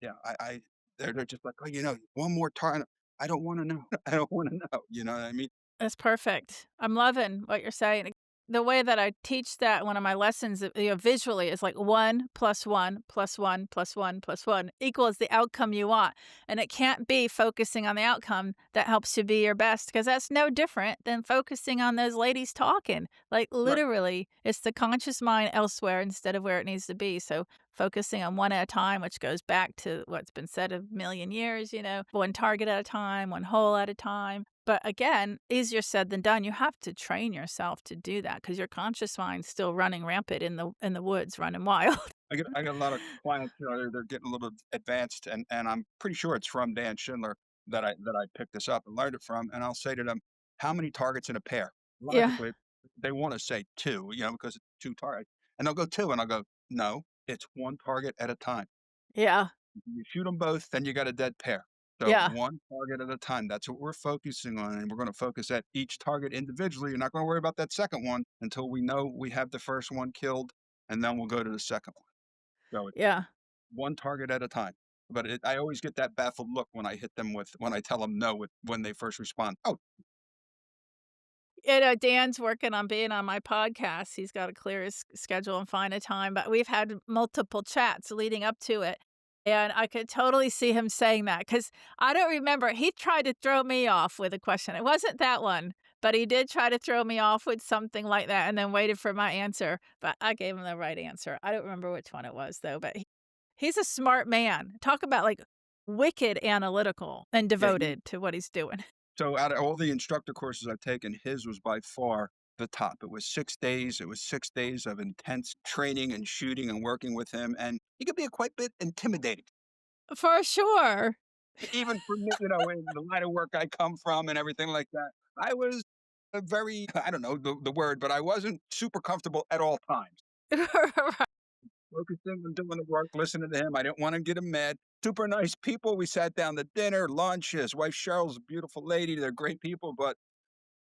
yeah, they're just like, oh, one more time. I don't want to know. I don't want to know. You know what I mean? that's perfect. I'm loving what you're saying. the way that I teach that one of my lessons, visually is like 1 plus 1 plus 1 plus 1 plus 1 equals the outcome you want. And it can't be focusing on the outcome that helps you be your best because that's no different than focusing on those ladies talking. Like Right. literally, it's the conscious mind elsewhere instead of where it needs to be. So focusing on one at a time, which goes back to what's been said a million years, one target at a time, one hole at a time. But again, easier said than done. You have to train yourself to do that because your conscious mind's still running rampant in the woods, running wild. I get a lot of clients, they're getting a little advanced, and I'm pretty sure it's from Dan Schindler that I picked this up and learned it from. And I'll say to them, "How many targets in a pair?" Yeah, Logically, they want to say two, because it's two targets, and they'll go two, and I'll go, "No, it's one target at a time. yeah, You shoot them both, then you got a dead pair. So yeah, one target at a time. That's what we're focusing on, and we're going to focus at each target individually. You're not going to worry about that second one until we know we have the first one killed, and then we'll go to the second one." So it's yeah. one target at a time. But I always get that baffled look when I tell them no when they first respond. Oh, Dan's working on being on my podcast. He's got to clear his schedule and find a time, but we've had multiple chats leading up to it. And I could totally see him saying that because I don't remember. He tried to throw me off with a question. It wasn't that one, but he did try to throw me off with something like that and then waited for my answer. But I gave him the right answer. I don't remember which one it was, though. But he's a smart man. Talk about like wicked analytical and yeah. devoted to what he's doing. So out of all the instructor courses I've taken, his was by far the top. It was 6 days. It was 6 days of intense training and shooting and working with him. And he could be a quite bit intimidating, For sure. even for me, in the line of work I come from and everything like that. I was a very, I don't know the word, but I wasn't super comfortable at all times. Focusing on doing the work, listening to him. I didn't want to get him mad. Super nice people. We sat down to dinner, lunch. His wife Cheryl's a beautiful lady. They're great people, but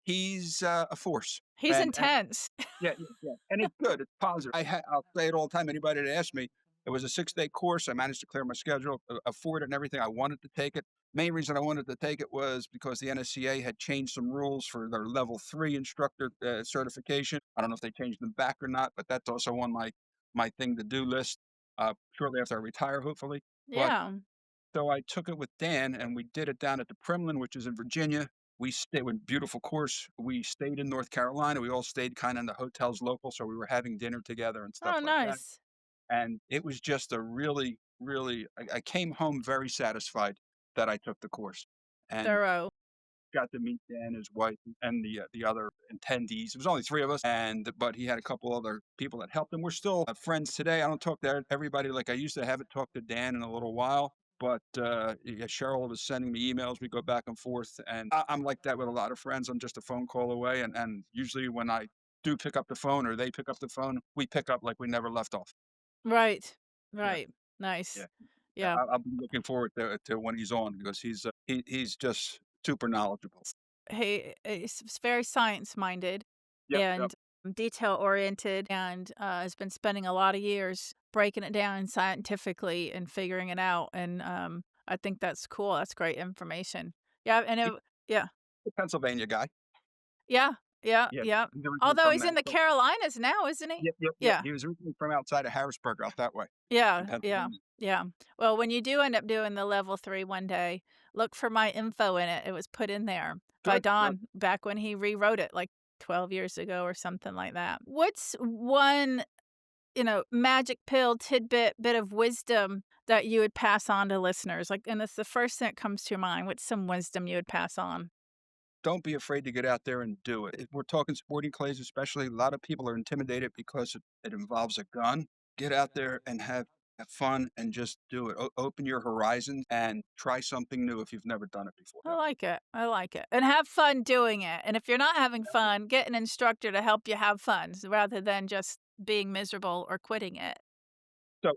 he's a force. He's And intense. yeah, yeah, yeah. And it's good. It's positive. I'll say it all the time. Anybody that asks me, it was a 6-day course. I managed to clear my schedule, afford it, and everything. I wanted to take it. Main reason I wanted to take it was because the NSCA had changed some rules for their level 3 instructor certification. I don't know if they changed them back or not, but that's also on my thing to do list shortly after I retire, hopefully. But Yeah. so I took it with Dan, and we did it down at the Primlin, which is in Virginia. We stayed with beautiful course. We stayed in North Carolina. We all stayed kind of in the hotels local, so we were having dinner together and stuff Oh, like that. nice. And it was just a really, really. I came home very satisfied that I took the course, and Thorough. got to meet Dan, his wife, and the other attendees. It was only three of us, but he had a couple other people that helped him. We're still friends today. I don't talk to everybody like I used to. Haven't talked to Dan in a little while. But yeah, Cheryl was sending me emails. We go back and forth, and I'm like that with a lot of friends. I'm just a phone call away, and usually when I do pick up the phone or they pick up the phone, we pick up like we never left off. Right. Yeah, Right. yeah. Nice. Yeah. I'll be looking forward to when he's on because he's just super knowledgeable. He is very science minded Yep, yep. and detail oriented and has been spending a lot of years breaking it down scientifically and figuring it out. And I think that's cool. That's great information. Yeah. And He's yeah. a Pennsylvania guy. Yeah. Yeah. Yeah, Yeah. he's originally Although from he's there. in the Carolinas now, isn't he? Yep, yep, yep. Yeah. He was originally from outside of Harrisburg, out that way in Yeah, yeah, Pennsylvania. yeah. Well, when you do end up doing the level 3 one day, look for my info in it. It was put in there by Good, good. Don back when he rewrote it like 12 years ago or something like that. What's one, magic pill, tidbit, bit of wisdom that you would pass on to listeners? Like, and it's the first thing that comes to your mind. What's some wisdom you would pass on? Don't be afraid to get out there and do it. If we're talking sporting clays, especially, a lot of people are intimidated because it involves a gun. Get out there and have fun and just do it. Open your horizons and try something new if you've never done it before. I like it. I like it. And have fun doing it. And if you're not having fun, get an instructor to help you have fun rather than just being miserable or quitting it. So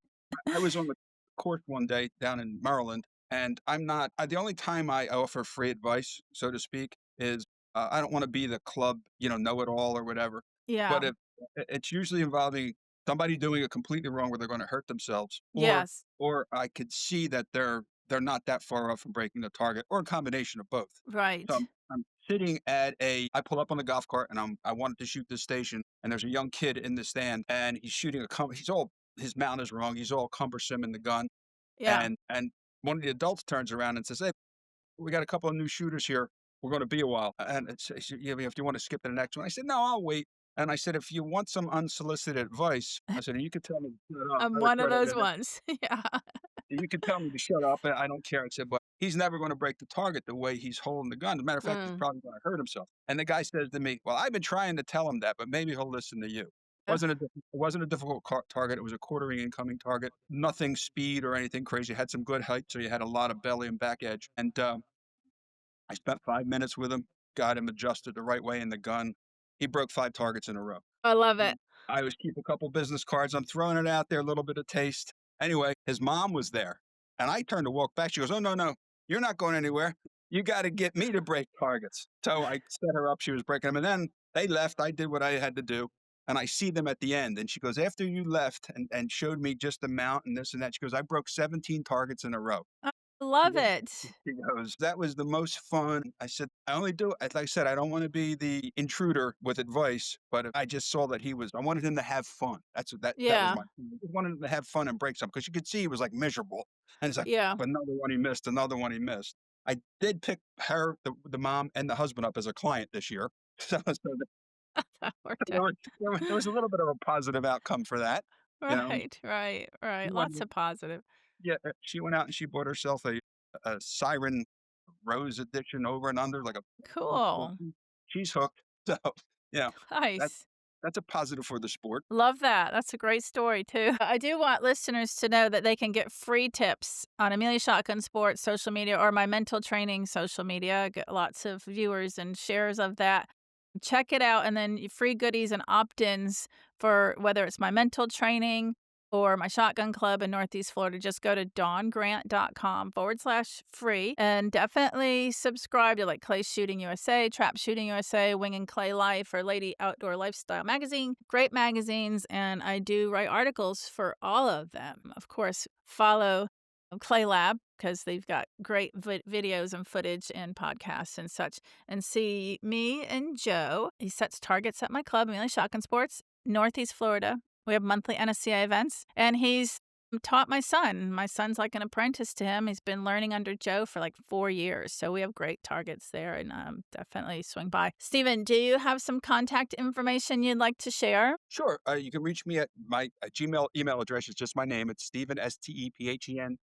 I was on the course one day down in Maryland, and the only time I offer free advice, so to speak, is I don't want to be the club, know it all or whatever. But Yeah. if it's usually involving somebody doing it completely wrong where they're going to hurt themselves, Yes. or I could see that they're not that far off from breaking the target, or a combination of both. So Right. I'm sitting I pull up on the golf cart and I wanted to shoot this station, and there's a young kid in the stand and he's shooting his mount is wrong. He's all cumbersome in the gun. Yeah. And one of the adults turns around and says, "Hey, we got a couple of new shooters here. We're going to be a while." And he said, "Yeah, if you want to skip to the next one." I said, "No, I'll wait." And I said, "If you want some unsolicited advice," I said, "you could tell me to shut up. I'm I one of regret those it. ones. Yeah. You could tell me to shut up. I don't care." I said, "But he's never going to break the target the way he's holding the gun. As a matter of fact, he's Mm. probably going to hurt himself." And the guy says to me, "Well, I've been trying to tell him that, but maybe he'll listen to you." It wasn't a difficult target. It was a quartering incoming target. Nothing speed or anything crazy. It had some good height, so you had a lot of belly and back edge. And I spent 5 minutes with him, got him adjusted the right way in the gun. He broke 5 targets in a row. I love it. I always keep a couple business cards. I'm throwing it out there, a little bit of taste. Anyway, his mom was there, and I turned to walk back. She goes, "Oh, no, no, you're not going anywhere. You got to get me to break targets." So I set her up. She was breaking them, and then they left. I did what I had to do, and I see them at the end. And she goes, "After you left and showed me just the mount and this and that," she goes, "I broke 17 targets in a row." Love it. He goes, "That was the most fun." I said, "I only do it." Like I said, I don't want to be the intruder with advice, but I just saw that I wanted him to have fun. That was Yeah. my thing. I just wanted him to have fun and break something because you could see he was like miserable. And it's like, Yeah. but another one he missed, another one he missed. I did pick her, the mom, and the husband up as a client this year. That worked There out. was a little bit of a positive outcome for that. You know, Right. She Lots went- of positive. yeah, she went out and she bought herself a Siren Rose edition over and under, like a Cool. she's hooked. So, yeah, that's Nice. that's a positive for the sport. Love that. That's a great story, too. I do want listeners to know that they can get free tips on Amelia Shotgun Sports social media or my mental training social media. I get lots of viewers and shares of that. Check it out, and then free goodies and opt-ins for whether it's my mental training or my shotgun club in Northeast Florida. Just go to dawngrant.com/free and definitely subscribe to like Clay Shooting USA, Trap Shooting USA, Wing and Clay Life, or Lady Outdoor Lifestyle Magazine. Great magazines, and I do write articles for all of them. Of course, follow Clay Lab because they've got great videos and footage and podcasts and such. And see me and Joe. He sets targets at my club, Amelia Shotgun Sports, Northeast Florida. We have monthly NSCA events, and he's taught my son. My son's like an apprentice to him. He's been learning under Joe for like 4 years. So we have great targets there, and definitely swing by. Stephen, do you have some contact information you'd like to share? Sure, you can reach me at my Gmail email address. Is just my name. It's Stephen STEPHEN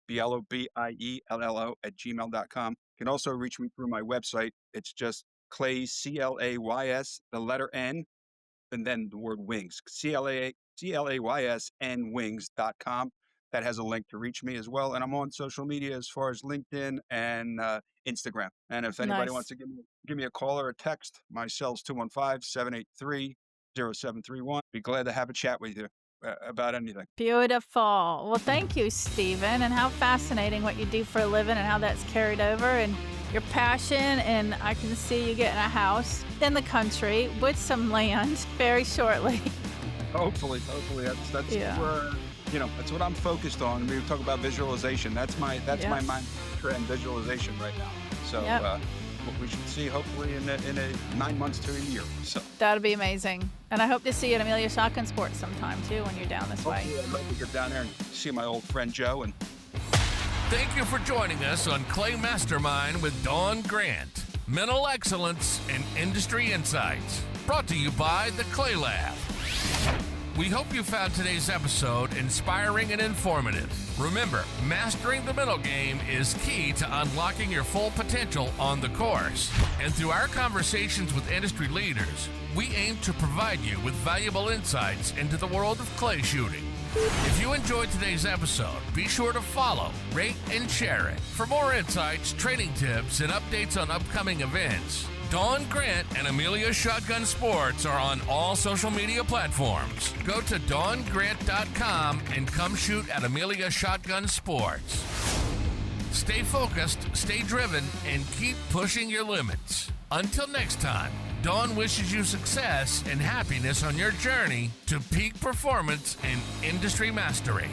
Biello BIELLO @gmail.com. You can also reach me through my website. It's just Clays CLAYS, the letter N, and then the word wings, CLAYS and wings.com. That has a link to reach me as well. And I'm on social media as far as LinkedIn and Instagram. And if anybody Nice. wants to give me a call or a text, my cell's 215-783-0731. Be glad to have a chat with you about anything. Beautiful. Well, thank you, Stephen. And how fascinating what you do for a living and how that's carried over and your passion. And I can see you getting a house in the country with some land very shortly. Hopefully, that's Yeah. where that's what I'm focused on. We talk about visualization. That's my mind trend, visualization right now. So Yep. what we should see hopefully in a 9 months to a year. So That'll be amazing. And I hope to see you at Amelia Shotgun Sports sometime, too, when you're down this way. hopefully I'd like to get down there and see my old friend Joe. And Thank you for joining us on Clay Mastermind with Dawn Grant. Mental excellence and industry insights. Brought to you by the Clay Lab. We hope you found today's episode inspiring and informative. Remember, mastering the mental game is key to unlocking your full potential on the course. And through our conversations with industry leaders, we aim to provide you with valuable insights into the world of clay shooting. If you enjoyed today's episode, be sure to follow, rate, and share it. For more insights, training tips, and updates on upcoming events, Dawn Grant and Amelia Shotgun Sports are on all social media platforms. Go to dawngrant.com and come shoot at Amelia Shotgun Sports. Stay focused, stay driven, and keep pushing your limits. Until next time, Dawn wishes you success and happiness on your journey to peak performance and industry mastery.